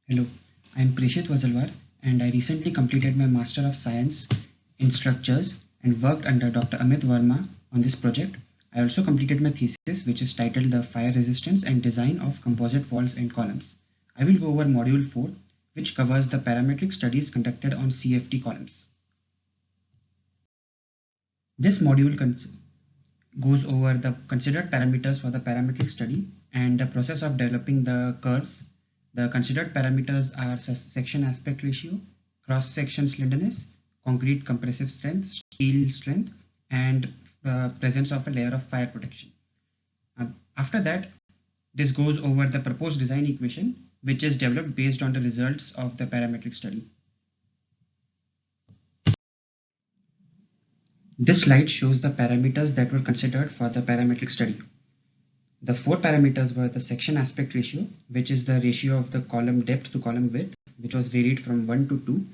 Hello, I am Preshit Wazalwar and I recently completed my Master of Science in Structures and worked under Dr. Amit Verma on this project. I also completed my thesis, which is titled The Fire Resistance and Design of Composite Walls and Columns. I will go over Module 4, which covers the parametric studies conducted on CFT columns. This module goes over the considered parameters for the parametric study and the process of developing the curves. The considered parameters are section aspect ratio, cross-section slenderness, concrete compressive strength, steel strength, and presence of a layer of fire protection. After that, this goes over the proposed design equation, which is developed based on the results of the parametric study. This slide shows the parameters that were considered for the parametric study. The four parameters were the section aspect ratio, which is the ratio of the column depth to column width, which was varied from 1 to 2.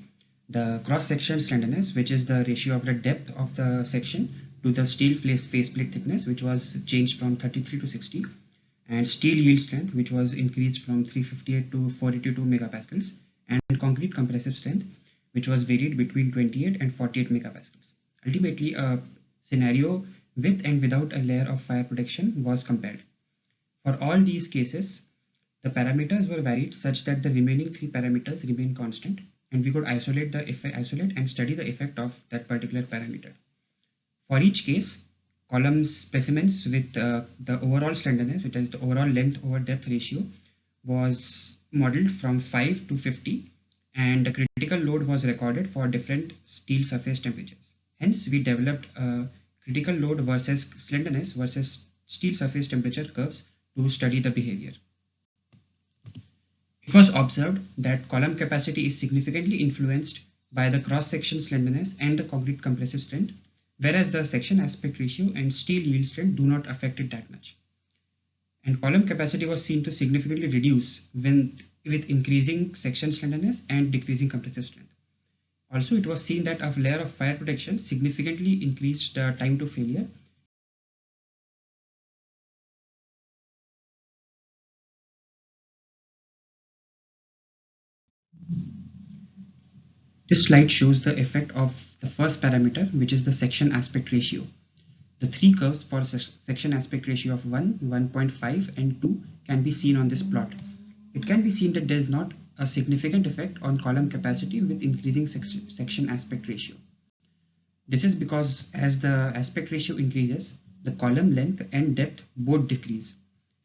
The cross-section slenderness, which is the ratio of the depth of the section to the steel faceplate thickness, which was changed from 33 to 60. And steel yield strength, which was increased from 358 to 482 megapascals. And concrete compressive strength, which was varied between 28 and 48 megapascals. Ultimately, a scenario with and without a layer of fire protection was compared. For all these cases, the parameters were varied such that the remaining three parameters remain constant, and we could isolate and study the effect of that particular parameter. For each case, column specimens with the overall slenderness, which is the overall length over depth ratio, was modeled from 5 to 50, and the critical load was recorded for different steel surface temperatures. Hence, we developed a critical load versus slenderness versus steel surface temperature curves to study the behavior. It was observed that column capacity is significantly influenced by the cross-section slenderness and the concrete compressive strength, whereas the section aspect ratio and steel yield strength do not affect it that much. And column capacity was seen to significantly reduce with increasing section slenderness and decreasing compressive strength. Also, it was seen that a layer of fire protection significantly increased the time to failure. This slide shows the effect of the first parameter, which is the section aspect ratio. The three curves for section aspect ratio of 1, 1.5 and 2 can be seen on this plot. It can be seen that there is not a significant effect on column capacity with increasing section aspect ratio. This is because as the aspect ratio increases, the column length and depth both decrease.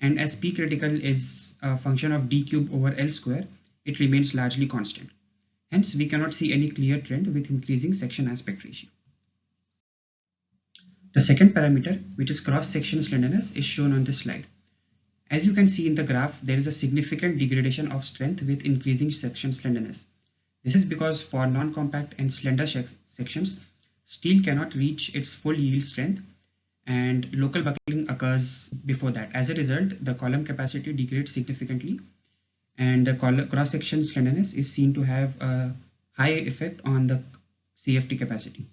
And as P critical is a function of d cube over L square, it remains largely constant. Hence, we cannot see any clear trend with increasing section aspect ratio. The second parameter, which is cross-section slenderness, is shown on this slide. As you can see in the graph, there is a significant degradation of strength with increasing section slenderness. This is because for non-compact and slender sections, steel cannot reach its full yield strength and local buckling occurs before that. As a result, the column capacity degrades significantly and the cross-section slenderness is seen to have a high effect on the CFT capacity.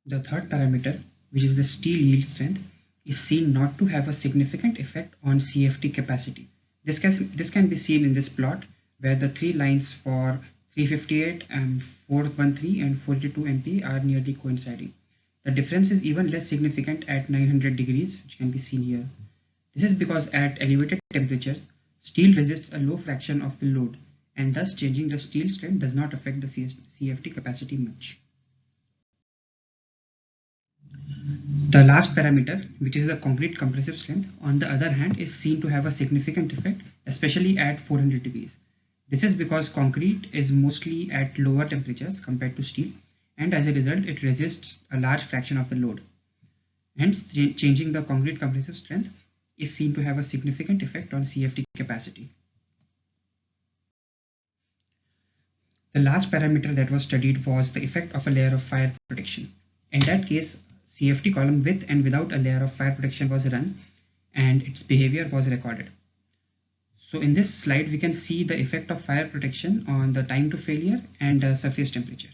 The third parameter, which is the steel yield strength, is seen not to have a significant effect on CFT capacity. This can be seen in this plot where the three lines for 358 and 413 and 42 MPa are nearly coinciding. The difference is even less significant at 900 degrees, which can be seen here. This is because at elevated temperatures, steel resists a low fraction of the load, and thus changing the steel strength does not affect the CFT capacity much. The last parameter, which is the concrete compressive strength, on the other hand, is seen to have a significant effect, especially at 400 degrees. This is because concrete is mostly at lower temperatures compared to steel, and as a result, it resists a large fraction of the load. Hence, changing the concrete compressive strength is seen to have a significant effect on CFT capacity. The last parameter that was studied was the effect of a layer of fire protection. In that case, CFT column with and without a layer of fire protection was run and its behavior was recorded. So in this slide, we can see the effect of fire protection on the time to failure and surface temperature.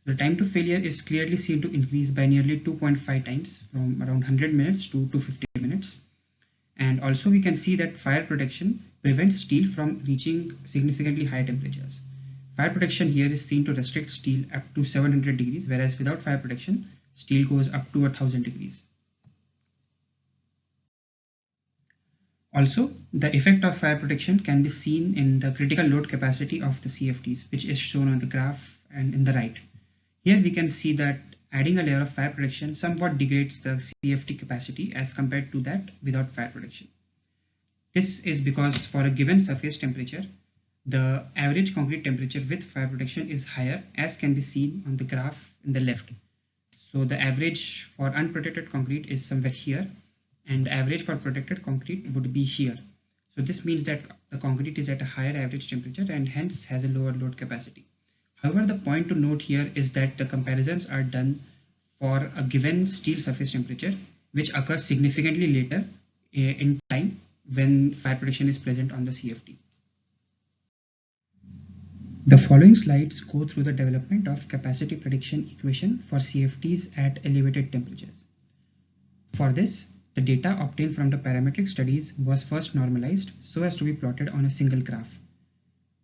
The time to failure is clearly seen to increase by nearly 2.5 times from around 100 minutes to 250 minutes. And also we can see that fire protection prevents steel from reaching significantly high temperatures. Fire protection here is seen to restrict steel up to 700 degrees, whereas without fire protection, steel goes up to 1000 degrees. Also, the effect of fire protection can be seen in the critical load capacity of the CFTs, which is shown on the graph and in the right. Here we can see that adding a layer of fire protection somewhat degrades the CFT capacity as compared to that without fire protection. This is because for a given surface temperature, the average concrete temperature with fire protection is higher, as can be seen on the graph in the left. So the average for unprotected concrete is somewhere here, and the average for protected concrete would be here. So this means that the concrete is at a higher average temperature and hence has a lower load capacity. However, the point to note here is that the comparisons are done for a given steel surface temperature, which occurs significantly later in time when fire protection is present on the CFT. The following slides go through the development of capacity prediction equation for CFTs at elevated temperatures. For this, the data obtained from the parametric studies was first normalized so as to be plotted on a single graph.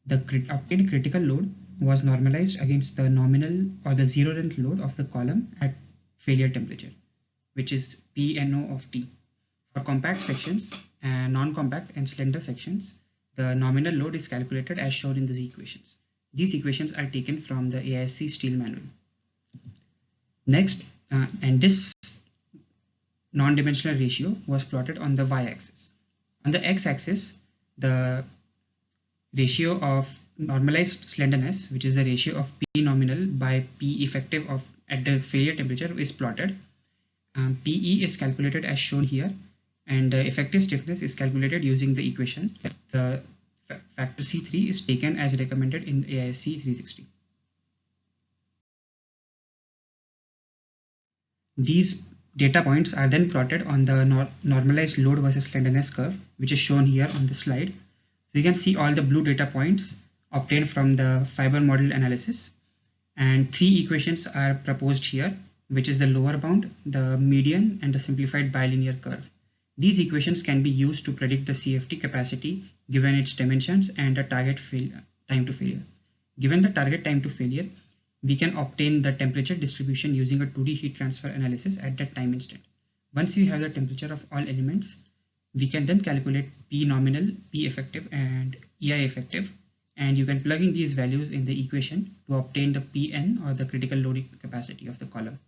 The obtained critical load was normalized against the nominal or the zero length load of the column at failure temperature, which is P/NO of T. For compact sections, non-compact and slender sections, the nominal load is calculated as shown in these equations. These equations are taken from the AISC steel manual. Next, and this non-dimensional ratio was plotted on the y-axis. On the x-axis, the ratio of normalized slenderness, which is the ratio of P nominal by P effective of at the failure temperature, is plotted. PE is calculated as shown here, and the effective stiffness is calculated using the equation. The factor C3 is taken as recommended in AISC 360. These data points are then plotted on the normalized load versus slenderness curve, which is shown here on the slide. We can see all the blue data points obtained from the fiber model analysis, and three equations are proposed here, which is the lower bound, the median, and the simplified bilinear curve. These equations can be used to predict the CFT capacity given its dimensions and the target time to failure. Given the target time to failure, we can obtain the temperature distribution using a 2D heat transfer analysis at that time instant. Once we have the temperature of all elements, we can then calculate P nominal, P effective, and EI effective, and you can plug in these values in the equation to obtain the Pn, or the critical loading capacity of the column.